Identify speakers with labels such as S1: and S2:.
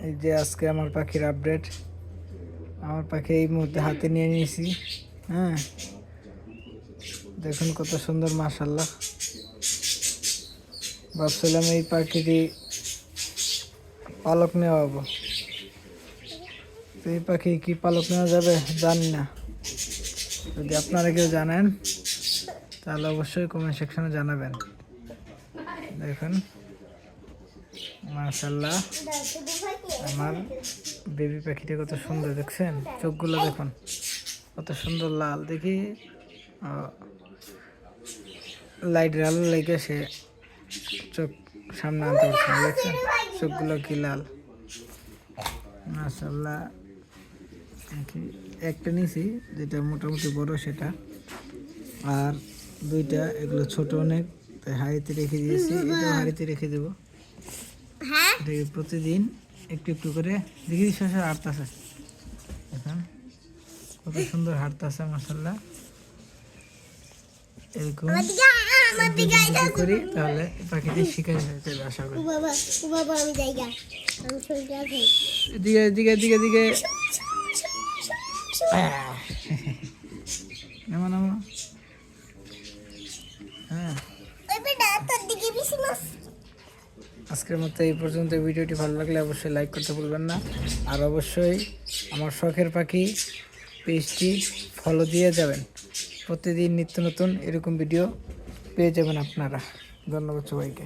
S1: এই যে আজকে আমার পাখির আপডেট। আমার পাখি এই মুহূর্তে হাতে নিয়ে নিয়েছি। হ্যাঁ, দেখুন কত সুন্দর, মাশাআল্লাহ। ভাবছিলাম এই পাখিটি পালক নেওয়াবো, তো এই পাখি কি পালক নেওয়া যাবে জানি না। যদি আপনারা কেউ জানেন তাহলে অবশ্যই কমেন্ট সেকশনে জানাবেন। দেখুন মাশাআল্লাহ, আমার বেবি পাখিটা কত সুন্দর, দেখছেন চোখগুলো দেখুন কত সুন্দর লাল। দেখি লাইটের আলো লেগে সে চোখ সামনে আনতে পারছে না, দেখছেন চোখগুলো কি লাল, মাশাআল্লাহ। একটা নিয়েছি যেটা মোটামুটি বড় সেটা, আর দুইটা এগুলো ছোট অনেক, তাই হাঁড়িতে রেখে দিয়েছি। এটাও হাঁড়িতে রেখে দেবো। এটাকে প্রতিদিন একটু একটু করে দেখি শেষে হাঁটতেছে, এখন কত সুন্দর হাঁটতেছে মাশাআল্লাহ। এরকম করি তাহলে পাখিটি শিখে যাবে আশা করি। দিকে দিকে দিকে দিকে এমন এমন। হ্যাঁ, আজকের মতো এই পর্যন্ত। ভিডিওটি ভালো লাগলে অবশ্যই লাইক করতে ভুলবেন না, আর অবশ্যই আমার শখের পাখি পেজটি ফলো দিয়ে যাবেন। প্রতিদিন নিত্য নতুন এরকম ভিডিও পেয়ে যাবেন আপনারা। ধন্যবাদ সবাইকে।